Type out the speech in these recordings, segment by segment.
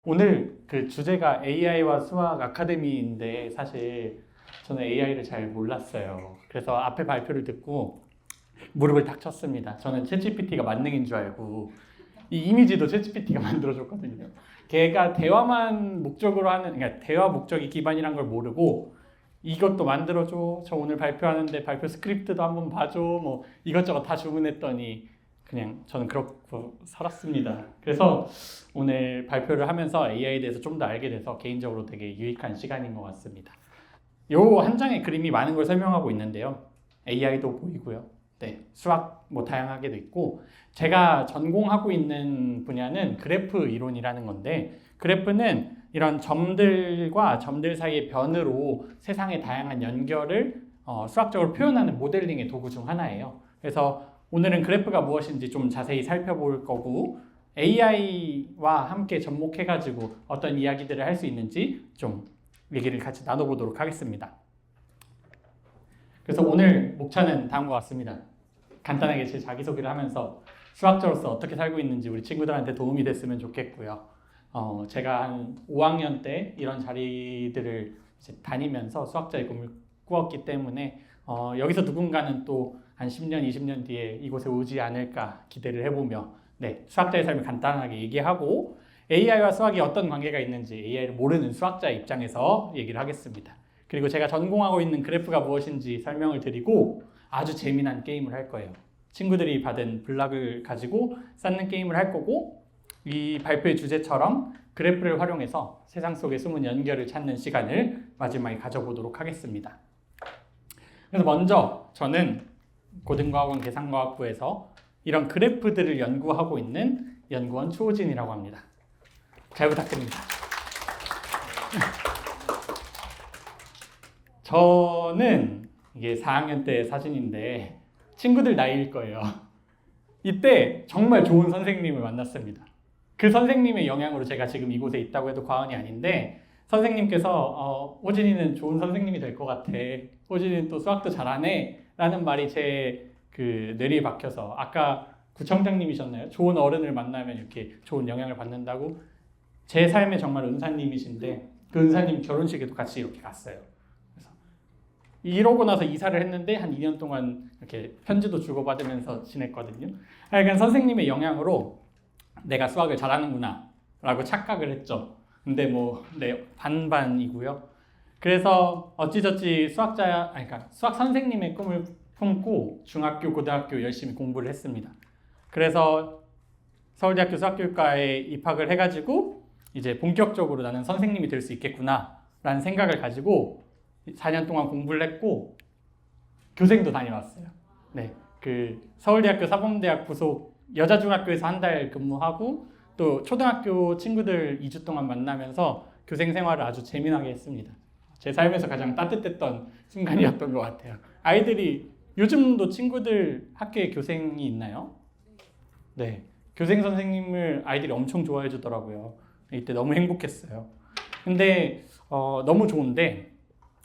오늘 그 주제가 AI와 수학 아카데미인데 사실 저는 AI를 잘 몰랐어요. 그래서 앞에 발표를 듣고 무릎을 탁 쳤습니다. 저는 챗GPT가 만능인 줄 알고 이 이미지도 챗GPT가 만들어줬거든요. 걔가 대화만 목적으로 하는, 그러니까 대화 목적이 기반이란 걸 모르고 이것도 만들어줘. 저 오늘 발표하는데 발표 스크립트도 한번 봐줘. 뭐 이것저것 다 주문했더니 그냥 저는 그렇고 살았습니다. 그래서 오늘 발표를 하면서 AI에 대해서 좀 더 알게 돼서 개인적으로 되게 유익한 시간인 것 같습니다. 요 한 장의 그림이 많은 걸 설명하고 있는데요. AI도 보이고요. 네, 수학 뭐 다양하게도 있고 제가 전공하고 있는 분야는 그래프 이론이라는 건데 그래프는 이런 점들과 점들 사이의 변으로 세상의 다양한 연결을 수학적으로 표현하는 모델링의 도구 중 하나예요. 그래서 오늘은 그래프가 무엇인지 좀 자세히 살펴볼 거고 AI와 함께 접목해가지고 어떤 이야기들을 할 수 있는지 좀 얘기를 같이 나눠보도록 하겠습니다. 그래서 오늘 목차는 다음과 같습니다. 간단하게 제 자기소개를 하면서 수학자로서 어떻게 살고 있는지 우리 친구들한테 도움이 됐으면 좋겠고요. 제가 한 5학년 때 이런 자리들을 이제 다니면서 수학자의 꿈을 꾸었기 때문에 여기서 누군가는 또 한 10년, 20년 뒤에 이곳에 오지 않을까 기대를 해보며 네, 수학자의 삶을 간단하게 얘기하고 AI와 수학이 어떤 관계가 있는지 AI를 모르는 수학자의 입장에서 얘기를 하겠습니다. 그리고 제가 전공하고 있는 그래프가 무엇인지 설명을 드리고 아주 재미난 게임을 할 거예요. 친구들이 받은 블락을 가지고 쌓는 게임을 할 거고 이 발표의 주제처럼 그래프를 활용해서 세상 속의 숨은 연결을 찾는 시간을 마지막에 가져보도록 하겠습니다. 그래서 먼저 저는 고등과학원 계산과학부에서 이런 그래프들을 연구하고 있는 연구원 추호진이라고 합니다. 잘 부탁드립니다. 저는 이게 4학년 때 사진인데 친구들 나이일 거예요. 이때 정말 좋은 선생님을 만났습니다. 그 선생님의 영향으로 제가 지금 이곳에 있다고 해도 과언이 아닌데 선생님께서 호진이는 좋은 선생님이 될 것 같아. 호진이는 또 수학도 잘하네. 라는 말이 제 그 뇌리에 박혀서 아까 구청장님이셨나요? 좋은 어른을 만나면 이렇게 좋은 영향을 받는다고 제 삶에 정말 은사님이신데 그 은사님 결혼식에도 같이 이렇게 갔어요. 그래서 이러고 나서 이사를 했는데 한 2년 동안 이렇게 편지도 주고받으면서 지냈거든요. 그러니까 선생님의 영향으로 내가 수학을 잘하는구나 라고 착각을 했죠. 근데 뭐 네, 반반이고요. 그래서 어찌저찌 그러니까 수학 선생님의 꿈을 품고 중학교, 고등학교 열심히 공부를 했습니다. 그래서 서울대학교 수학교육과에 입학을 해가지고 이제 본격적으로 나는 선생님이 될 수 있겠구나 라는 생각을 가지고 4년 동안 공부를 했고 교생도 다녀왔어요. 네, 그 서울대학교 사범대학 부속 여자중학교에서 한 달 근무하고 또 초등학교 친구들 2주 동안 만나면서 교생 생활을 아주 재미나게 했습니다. 제 삶에서 가장 따뜻했던 순간이었던 것 같아요. 아이들이 요즘도 친구들 학교에 교생이 있나요? 네, 교생 선생님을 아이들이 엄청 좋아해 주더라고요. 이때 너무 행복했어요. 근데 너무 좋은데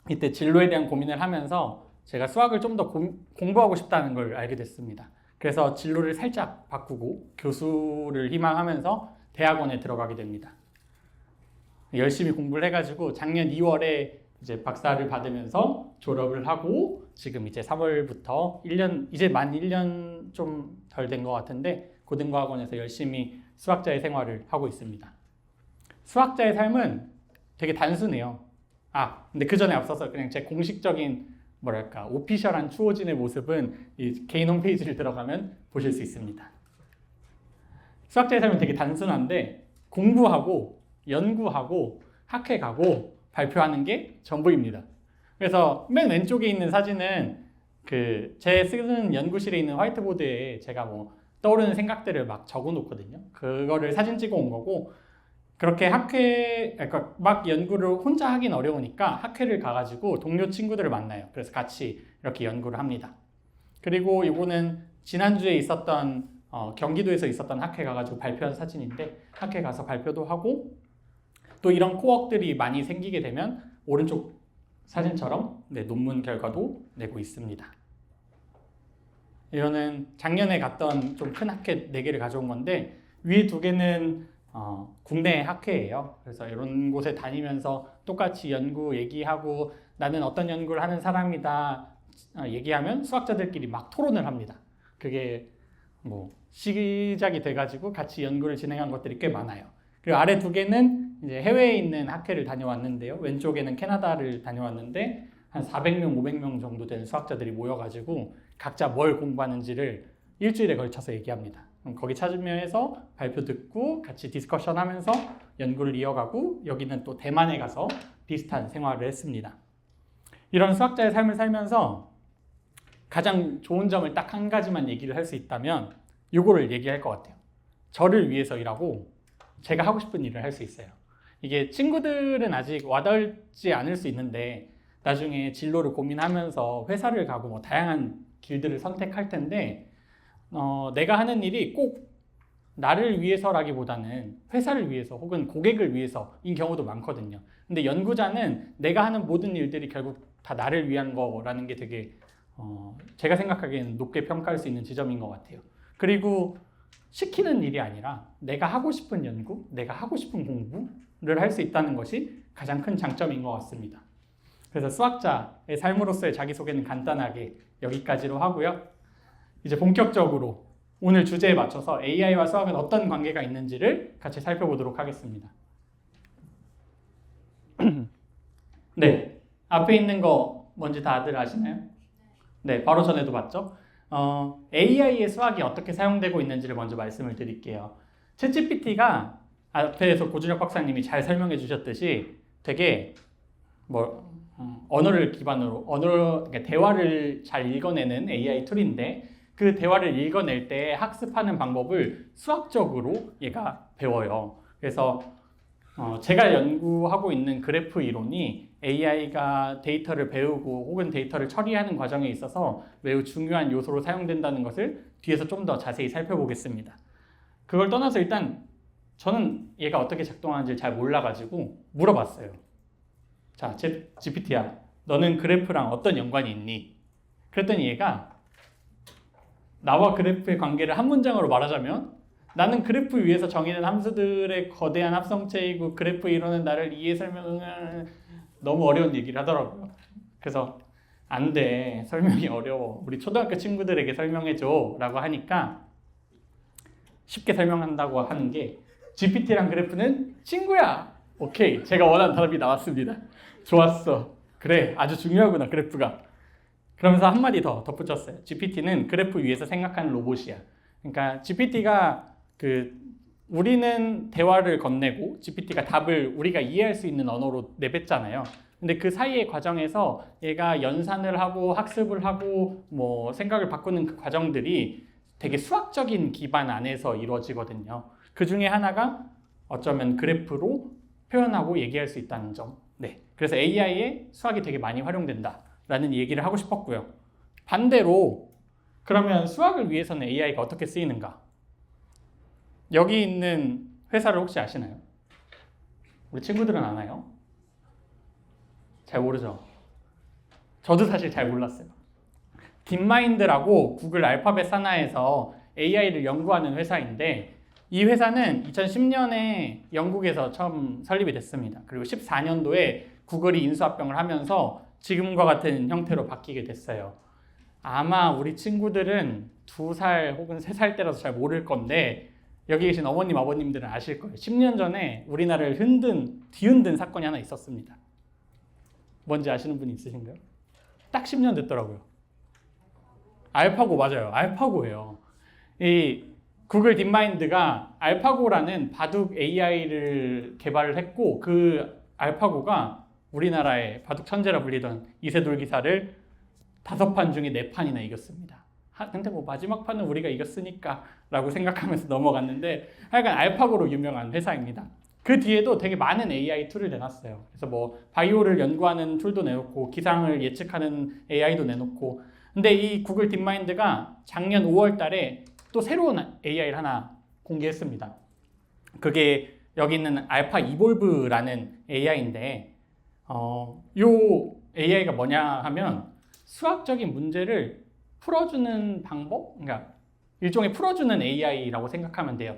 이때 진로에 대한 고민을 하면서 제가 수학을 좀 더 공부하고 싶다는 걸 알게 됐습니다. 그래서 진로를 살짝 바꾸고 교수를 희망하면서 대학원에 들어가게 됩니다. 열심히 공부를 해가지고 작년 2월에 이제 박사를 받으면서 졸업을 하고 지금 이제 3월부터 1년, 이제 만 1년 좀 덜 된 것 같은데 고등과학원에서 열심히 수학자의 생활을 하고 있습니다. 수학자의 삶은 되게 단순해요. 근데 그 전에 앞서서 그냥 제 공식적인 뭐랄까 오피셜한 추호진의 모습은 이 개인 홈페이지를 들어가면 보실 수 있습니다. 수학자의 삶은 되게 단순한데 공부하고 연구하고 학회 가고 발표하는 게 전부입니다. 그래서 맨 왼쪽에 있는 사진은 제 쓰는 연구실에 있는 화이트보드에 제가 뭐 떠오르는 생각들을 막 적어 놓거든요. 그거를 사진 찍어 온 거고 그렇게 그러니까 막 연구를 혼자 하긴 어려우니까 학회를 가가지고 동료 친구들을 만나요. 그래서 같이 이렇게 연구를 합니다. 그리고 이거는 지난주에 있었던 경기도에서 있었던 학회 가가지고 발표한 사진인데 학회 가서 발표도 하고 또 이런 코어들이 많이 생기게 되면 오른쪽 사진처럼 논문 결과도 내고 있습니다. 이거는 작년에 갔던 좀 큰 학회 4개를 가져온 건데 위에 2개는 국내 학회예요. 그래서 이런 곳에 다니면서 똑같이 연구 얘기하고 나는 어떤 연구를 하는 사람이다 얘기하면 수학자들끼리 막 토론을 합니다. 그게 뭐 시작이 돼가지고 같이 연구를 진행한 것들이 꽤 많아요. 그리고 아래 두 개는 이제 해외에 있는 학회를 다녀왔는데요. 왼쪽에는 캐나다를 다녀왔는데 한 400명, 500명 정도 되는 수학자들이 모여가지고 각자 뭘 공부하는지를 일주일에 걸쳐서 얘기합니다. 그럼 거기 찾으면서 발표 듣고 같이 디스커션 하면서 연구를 이어가고 여기는 또 대만에 가서 비슷한 생활을 했습니다. 이런 수학자의 삶을 살면서 가장 좋은 점을 딱 한 가지만 얘기를 할 수 있다면 이거를 얘기할 것 같아요. 저를 위해서 일하고 제가 하고 싶은 일을 할 수 있어요. 이게 친구들은 아직 와닿지 않을 수 있는데 나중에 진로를 고민하면서 회사를 가고 뭐 다양한 길들을 선택할 텐데 내가 하는 일이 꼭 나를 위해서라기보다는 회사를 위해서 혹은 고객을 위해서인 경우도 많거든요. 근데 연구자는 내가 하는 모든 일들이 결국 다 나를 위한 거라는 게 되게 제가 생각하기에는 높게 평가할 수 있는 지점인 것 같아요. 그리고 시키는 일이 아니라 내가 하고 싶은 연구, 내가 하고 싶은 공부를 할 수 있다는 것이 가장 큰 장점인 것 같습니다. 그래서 수학자의 삶으로서의 자기소개는 간단하게 여기까지로 하고요. 이제 본격적으로 오늘 주제에 맞춰서 AI와 수학은 어떤 관계가 있는지를 같이 살펴보도록 하겠습니다. 네, 앞에 있는 거 뭔지 다들 아시나요? 네, 바로 전에도 봤죠? AI의 수학이 어떻게 사용되고 있는지를 먼저 말씀을 드릴게요. 챗GPT가 앞에서 고준혁 박사님이 잘 설명해 주셨듯이 되게 언어를 기반으로 그러니까 대화를 잘 읽어내는 AI 툴인데 그 대화를 읽어낼 때 학습하는 방법을 수학적으로 얘가 배워요. 그래서 제가 연구하고 있는 그래프 이론이 AI가 데이터를 배우고 혹은 데이터를 처리하는 과정에 있어서 매우 중요한 요소로 사용된다는 것을 뒤에서 좀 더 자세히 살펴보겠습니다. 그걸 떠나서 일단 저는 얘가 어떻게 작동하는지 잘 몰라가지고 물어봤어요. 자, GPT야, 너는 그래프랑 어떤 연관이 있니? 그랬더니 얘가 나와 그래프의 관계를 한 문장으로 말하자면 나는 그래프 위에서 정의된 함수들의 거대한 합성체이고 그래프 이론은 나를 이해 설명을 너무 어려운 얘기를 하더라고요. 그래서 안 돼, 설명이 어려워, 우리 초등학교 친구들에게 설명해줘 라고 하니까 쉽게 설명한다고 하는 게 GPT랑 그래프는 친구야. 오케이, 제가 원하는 답이 나왔습니다. 좋았어, 그래, 아주 중요하구나 그래프가. 그러면서 한마디 더 덧붙였어요. GPT는 그래프 위에서 생각하는 로봇이야. 그러니까 GPT가 우리는 대화를 건네고 GPT가 답을 우리가 이해할 수 있는 언어로 내뱉잖아요. 근데 그 사이의 과정에서 얘가 연산을 하고 학습을 하고 뭐 생각을 바꾸는 그 과정들이 되게 수학적인 기반 안에서 이루어지거든요. 그 중에 하나가 어쩌면 그래프로 표현하고 얘기할 수 있다는 점. 네. 그래서 AI에 수학이 되게 많이 활용된다라는 얘기를 하고 싶었고요. 반대로 그러면 수학을 위해서는 AI가 어떻게 쓰이는가? 여기 있는 회사를 혹시 아시나요? 우리 친구들은 아나요? 잘 모르죠? 저도 사실 잘 몰랐어요. 딥마인드라고 구글 알파벳 산하에서 AI를 연구하는 회사인데 이 회사는 2010년에 영국에서 처음 설립이 됐습니다. 그리고 14년도에 구글이 인수합병을 하면서 지금과 같은 형태로 바뀌게 됐어요. 아마 우리 친구들은 2살 혹은 3살 때라서 잘 모를 건데 여기 계신 어머님, 아버님들은 아실 거예요. 10년 전에 우리나라를 뒤흔든 사건이 하나 있었습니다. 뭔지 아시는 분이 있으신가요? 딱 10년 됐더라고요. 알파고 맞아요. 알파고예요. 이 구글 딥마인드가 알파고라는 바둑 AI를 개발을 했고 그 알파고가 우리나라의 바둑 천재라 불리던 이세돌 기사를 5판 중에 4판이나 이겼습니다. 근데 뭐 마지막 판은 우리가 이겼으니까 라고 생각하면서 넘어갔는데 하여간 알파고로 유명한 회사입니다. 그 뒤에도 되게 많은 AI 툴을 내놨어요. 그래서 뭐 바이오를 연구하는 툴도 내놓고 기상을 예측하는 AI도 내놓고 근데 이 구글 딥마인드가 작년 5월 달에 또 새로운 AI를 하나 공개했습니다. 그게 여기 있는 알파 이볼브라는 AI인데 요 AI가 뭐냐 하면 수학적인 문제를 풀어주는 방법? 그러니까 일종의 풀어주는 AI라고 생각하면 돼요.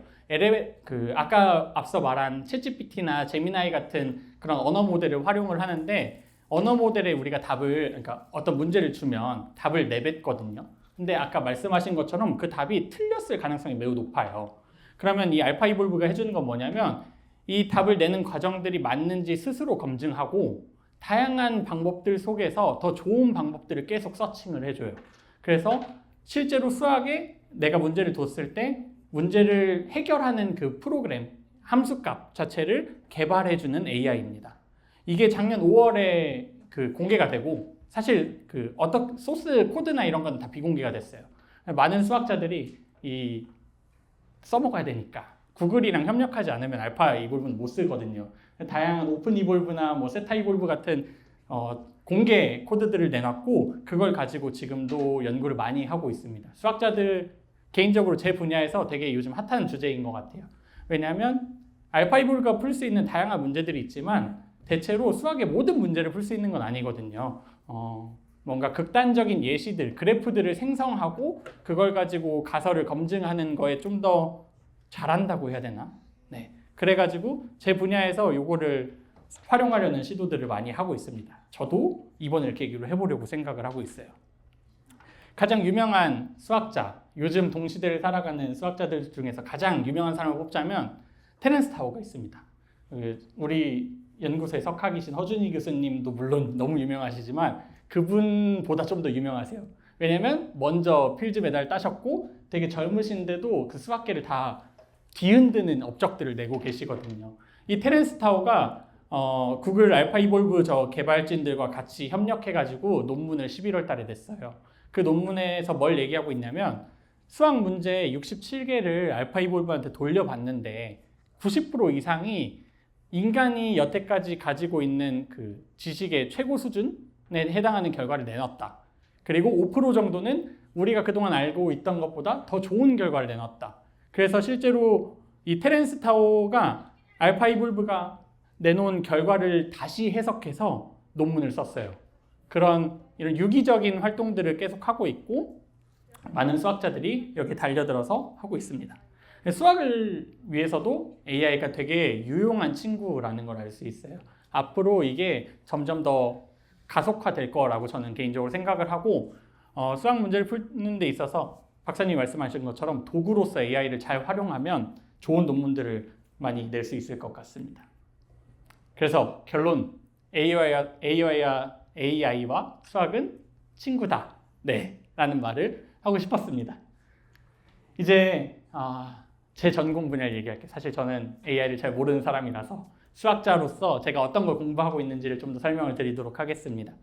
아까 앞서 말한 챗GPT나 제미나이 같은 그런 언어 모델을 활용을 하는데 언어 모델에 우리가 그러니까 어떤 문제를 주면 답을 내뱉거든요. 근데 아까 말씀하신 것처럼 그 답이 틀렸을 가능성이 매우 높아요. 그러면 이 알파 이볼브가 해주는 건 뭐냐면 이 답을 내는 과정들이 맞는지 스스로 검증하고 다양한 방법들 속에서 더 좋은 방법들을 계속 서칭을 해줘요. 그래서 실제로 수학에 내가 문제를 뒀을 때 문제를 해결하는 그 프로그램, 함수값 자체를 개발해주는 AI입니다. 이게 작년 5월에 공개가 되고 사실 어떤 소스 코드나 이런 건 다 비공개가 됐어요. 많은 수학자들이 써먹어야 되니까 구글이랑 협력하지 않으면 알파 이볼브는 못 쓰거든요. 다양한 오픈 이볼브나 뭐 세타 이볼브 같은 공개 코드들을 내놨고 그걸 가지고 지금도 연구를 많이 하고 있습니다. 수학자들 개인적으로 제 분야에서 되게 요즘 핫한 주제인 것 같아요. 왜냐하면 알파 이볼브가 풀 수 있는 다양한 문제들이 있지만 대체로 수학의 모든 문제를 풀 수 있는 건 아니거든요. 뭔가 극단적인 예시들, 그래프들을 생성하고 그걸 가지고 가설을 검증하는 거에 좀 더 잘한다고 해야 되나? 네. 그래가지고 제 분야에서 요거를 활용하려는 시도들을 많이 하고 있습니다. 저도 이번을 계기로 해보려고 생각을 하고 있어요. 가장 유명한 수학자, 요즘 동시대를 살아가는 수학자들 중에서 가장 유명한 사람을 뽑자면 테렌스 타워가 있습니다. 우리 연구소에 석하 계신 허준희 교수님도 물론 너무 유명하시지만 그분보다 좀 더 유명하세요. 왜냐면 먼저 필즈 메달 따셨고 되게 젊으신데도 그 수학계를 다 뒤흔드는 업적들을 내고 계시거든요. 이 테렌스 타워가 구글 알파 이볼브 개발진들과 같이 협력해가지고 논문을 11월 달에 냈어요. 그 논문에서 뭘 얘기하고 있냐면 수학 문제 67개를 알파 이볼브한테 돌려봤는데 90% 이상이 인간이 여태까지 가지고 있는 그 지식의 최고 수준에 해당하는 결과를 내놨다. 그리고 5% 정도는 우리가 그동안 알고 있던 것보다 더 좋은 결과를 내놨다. 그래서 실제로 이 테렌스 타워가 알파 이볼브가 내놓은 결과를 다시 해석해서 논문을 썼어요. 이런 유기적인 활동들을 계속 하고 있고 많은 수학자들이 여기에 달려들어서 하고 있습니다. 수학을 위해서도 AI가 되게 유용한 친구라는 걸 알 수 있어요. 앞으로 이게 점점 더 가속화될 거라고 저는 개인적으로 생각을 하고 수학 문제를 푸는 데 있어서 박사님이 말씀하신 것처럼 도구로서 AI를 잘 활용하면 좋은 논문들을 많이 낼 수 있을 것 같습니다. 그래서 결론, AI와 수학은 친구다. 네, 라는 말을 하고 싶었습니다. 이제 제 전공 분야를 얘기할게요. 사실 저는 AI를 잘 모르는 사람이라서 수학자로서 제가 어떤 걸 공부하고 있는지를 좀 더 설명을 드리도록 하겠습니다.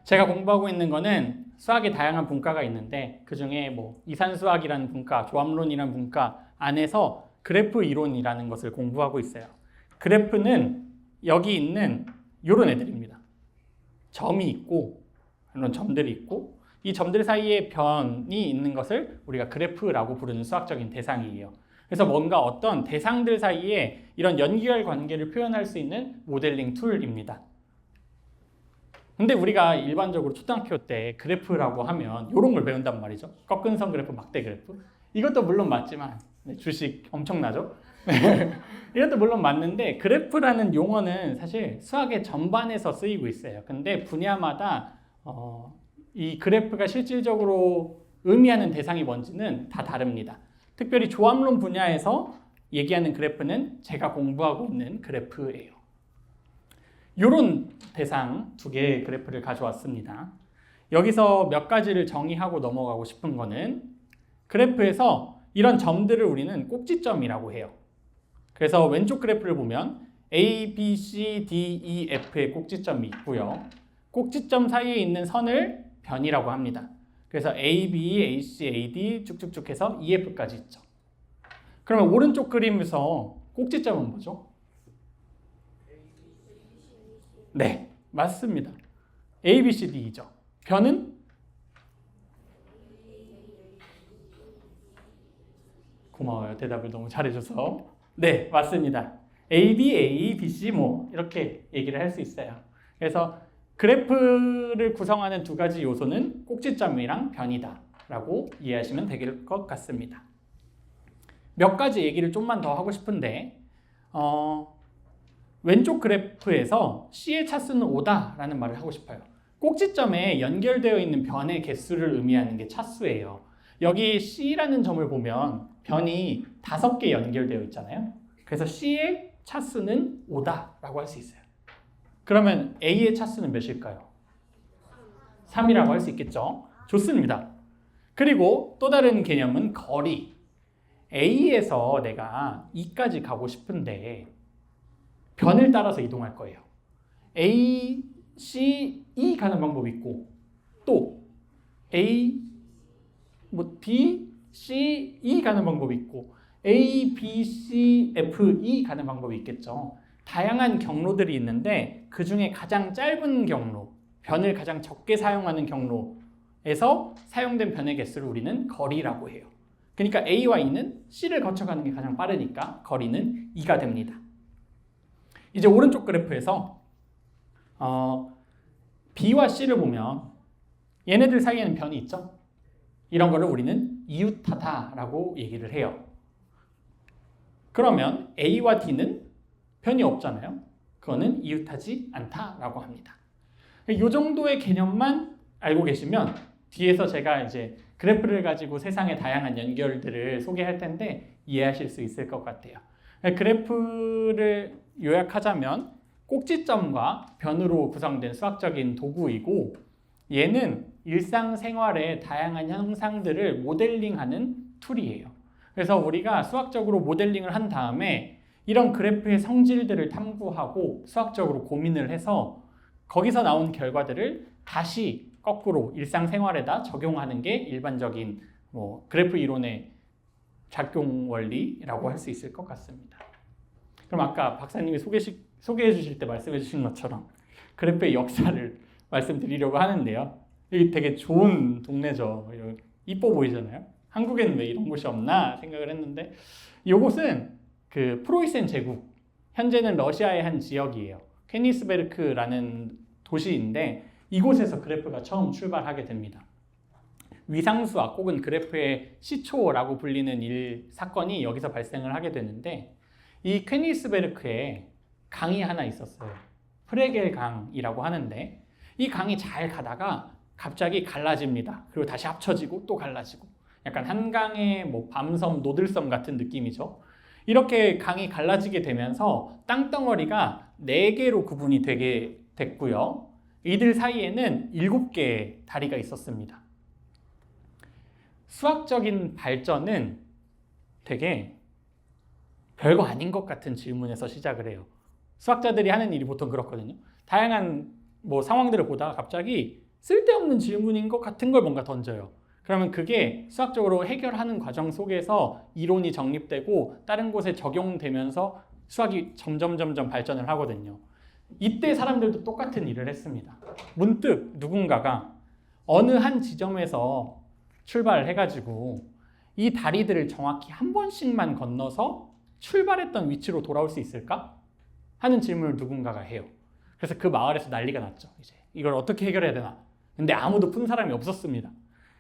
제가 공부하고 있는 거는 수학의 다양한 분과가 있는데 그중에 뭐 이산수학이라는 분과, 조합론이라는 분과 안에서 그래프 이론이라는 것을 공부하고 있어요. 그래프는 여기 있는 이런 애들입니다. 점이 있고 이런 점들이 있고 이 점들 사이에 변이 있는 것을 우리가 그래프라고 부르는 수학적인 대상이에요. 그래서 뭔가 어떤 대상들 사이에 이런 연결 관계를 표현할 수 있는 모델링 툴입니다. 근데 우리가 일반적으로 초등학교 때 그래프라고 하면 이런 걸 배운단 말이죠. 꺾은선 그래프, 막대 그래프. 이것도 물론 맞지만 주식 엄청나죠? 이것도 물론 맞는데 그래프라는 용어는 사실 수학의 전반에서 쓰이고 있어요. 근데 분야마다 이 그래프가 실질적으로 의미하는 대상이 뭔지는 다 다릅니다. 특별히 조합론 분야에서 얘기하는 그래프는 제가 공부하고 있는 그래프예요. 이런 대상 2개의 그래프를 가져왔습니다. 여기서 몇 가지를 정의하고 넘어가고 싶은 거는 그래프에서 이런 점들을 우리는 꼭지점이라고 해요. 그래서 왼쪽 그래프를 보면 A, B, C, D, E, F의 꼭지점이 있고요. 꼭지점 사이에 있는 선을 변이라고 합니다. 그래서 A, B, A, C, A, D 쭉쭉쭉 해서 E, F까지 있죠. 그러면 오른쪽 그림에서 꼭지점은 뭐죠? 네, 맞습니다. A, B, C, D이죠. 변은? 고마워요. 대답을 너무 잘해줘서. 네, 맞습니다. A, B, A, B, C 뭐 이렇게 얘기를 할 수 있어요. 그래서 그래프를 구성하는 2가지 요소는 꼭지점이랑 변이다 라고 이해하시면 될 것 같습니다. 몇 가지 얘기를 좀만 더 하고 싶은데 왼쪽 그래프에서 C의 차수는 5다 라는 말을 하고 싶어요. 꼭지점에 연결되어 있는 변의 개수를 의미하는 게 차수예요. 여기 C라는 점을 보면 변이 5개 연결되어 있잖아요. 그래서 C의 차수는 5다 라고 할 수 있어요. 그러면 A의 차수는 몇일까요? 3이라고 할 수 있겠죠. 좋습니다. 그리고 또 다른 개념은 거리. A에서 내가 E까지 가고 싶은데 변을 따라서 이동할 거예요. A, C, E 가는 방법이 있고 또 A, B, C, E 가는 방법이 있고 A, B, C, F, E 가는 방법이 있겠죠. 다양한 경로들이 있는데 그 중에 가장 짧은 경로, 변을 가장 적게 사용하는 경로에서 사용된 변의 개수를 우리는 거리라고 해요. 그러니까 A와 E는 C를 거쳐가는 게 가장 빠르니까 거리는 2가 됩니다. 이제 오른쪽 그래프에서 B와 C를 보면 얘네들 사이에는 변이 있죠? 이런 거를 우리는 이웃하다라고 얘기를 해요. 그러면 A와 D는 변이 없잖아요. 그거는 이웃하지 않다라고 합니다. 이 정도의 개념만 알고 계시면 뒤에서 제가 이제 그래프를 가지고 세상의 다양한 연결들을 소개할 텐데 이해하실 수 있을 것 같아요. 그래프를 요약하자면 꼭지점과 변으로 구성된 수학적인 도구이고 얘는 일상생활의 다양한 현상들을 모델링하는 툴이에요. 그래서 우리가 수학적으로 모델링을 한 다음에 이런 그래프의 성질들을 탐구하고 수학적으로 고민을 해서 거기서 나온 결과들을 다시 거꾸로 일상생활에다 적용하는 게 일반적인 그래프 이론의 작용 원리라고 할 수 있을 것 같습니다. 그럼 아까 박사님이 소개해 주실 때 말씀해 주신 것처럼 그래프의 역사를 말씀드리려고 하는데요. 여기 되게 좋은 동네죠. 이뻐 보이잖아요. 한국에는 왜 이런 곳이 없나 생각을 했는데 이곳은 그 프로이센 제국, 현재는 러시아의 한 지역이에요. 케니스베르크라는 도시인데 이곳에서 그래프가 처음 출발하게 됩니다. 위상수학 혹은 그래프의 시초라고 불리는 사건이 여기서 발생을 하게 되는데 이 케니스베르크에 강이 하나 있었어요. 프레겔 강이라고 하는데 이 강이 잘 가다가 갑자기 갈라집니다. 그리고 다시 합쳐지고 또 갈라지고 약간 한강의 밤섬, 노들섬 같은 느낌이죠. 이렇게 강이 갈라지게 되면서 땅덩어리가 4개로 구분이 되게 됐고요. 이들 사이에는 7개의 다리가 있었습니다. 수학적인 발전은 되게 별거 아닌 것 같은 질문에서 시작을 해요. 수학자들이 하는 일이 보통 그렇거든요. 다양한 상황들을 보다가 갑자기 쓸데없는 질문인 것 같은 걸 뭔가 던져요. 그러면 그게 수학적으로 해결하는 과정 속에서 이론이 정립되고 다른 곳에 적용되면서 수학이 점점 발전을 하거든요. 이때 사람들도 똑같은 일을 했습니다. 문득 누군가가 어느 한 지점에서 출발을 해가지고 이 다리들을 정확히 한 번씩만 건너서 출발했던 위치로 돌아올 수 있을까? 하는 질문을 누군가가 해요. 그래서 그 마을에서 난리가 났죠. 이제 이걸 어떻게 해결해야 되나? 근데 아무도 푼 사람이 없었습니다.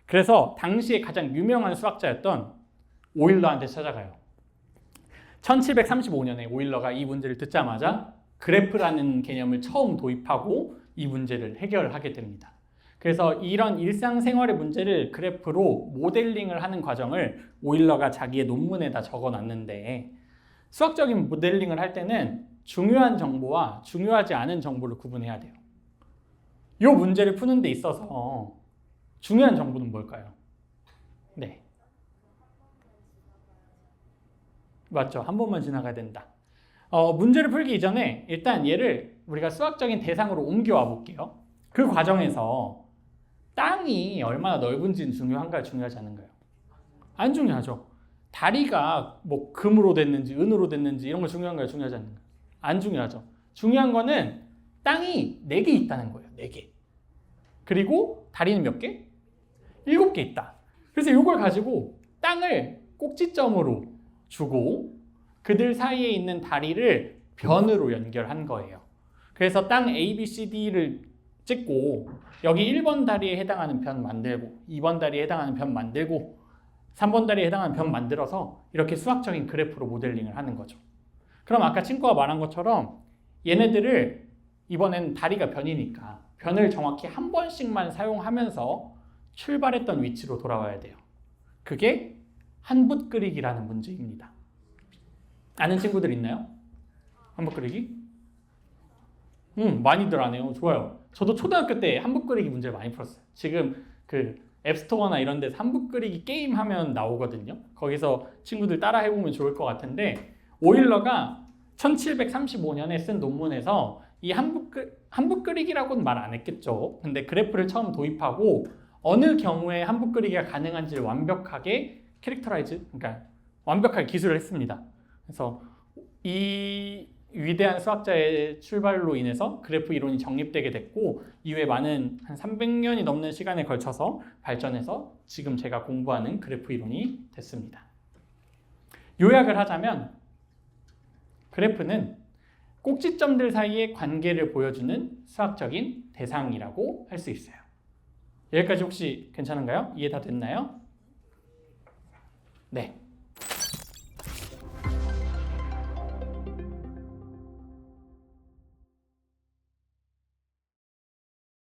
그래서 당시에 가장 유명한 수학자였던 오일러한테 찾아가요. 1735년에 오일러가 이 문제를 듣자마자 그래프라는 개념을 처음 도입하고 이 문제를 해결하게 됩니다. 그래서 이런 일상생활의 문제를 그래프로 모델링을 하는 과정을 오일러가 자기의 논문에다 적어놨는데 수학적인 모델링을 할 때는 중요한 정보와 중요하지 않은 정보를 구분해야 돼요. 이 문제를 푸는 데 있어서 중요한 정보는 뭘까요? 네. 맞죠. 한 번만 지나가야 된다. 문제를 풀기 이전에 일단 얘를 우리가 수학적인 대상으로 옮겨와 볼게요. 그 과정에서 땅이 얼마나 넓은지는 중요한가요? 중요하지 않은가요? 안 중요하죠. 다리가 금으로 됐는지 은으로 됐는지 이런 거 중요한가요? 중요하지 않는가요? 안 중요하죠. 중요한 거는 땅이 4개 있다는 거예요. 4개. 그리고 다리는 몇 개? 7개 있다. 그래서 이걸 가지고 땅을 꼭지점으로 주고 그들 사이에 있는 다리를 변으로 연결한 거예요. 그래서 땅 A, B, C, D를 찍고 여기 1번 다리에 해당하는 변 만들고 2번 다리에 해당하는 변 만들고 3번 다리에 해당하는 변 만들어서 이렇게 수학적인 그래프로 모델링을 하는 거죠. 그럼 아까 친구가 말한 것처럼 얘네들을 이번엔 다리가 변이니까 변을 정확히 한 번씩만 사용하면서 출발했던 위치로 돌아와야 돼요. 그게 한붓 그리기라는 문제입니다. 아는 친구들 있나요? 한붓 그리기? 많이들 아네요. 좋아요. 저도 초등학교 때 한붓 그리기 문제를 많이 풀었어요. 지금 그 앱스토어나 이런 데서 한붓 그리기 게임 하면 나오거든요. 거기서 친구들 따라 해보면 좋을 것 같은데 오일러가 1735년에 쓴 논문에서 이 한붓 그리기라고는 말 안 했겠죠. 근데 그래프를 처음 도입하고 어느 경우에 한붓 그리기가 가능한지를 완벽하게 캐릭터라이즈, 그러니까 완벽하게 기술을 했습니다. 그래서 이 위대한 수학자의 출발로 인해서 그래프 이론이 정립되게 됐고 이후에 많은 한 300년이 넘는 시간에 걸쳐서 발전해서 지금 제가 공부하는 그래프 이론이 됐습니다. 요약을 하자면 그래프는 꼭지점들 사이의 관계를 보여주는 수학적인 대상이라고 할 수 있어요. 여기까지 혹시 괜찮은가요? 이해 다 됐나요? 네.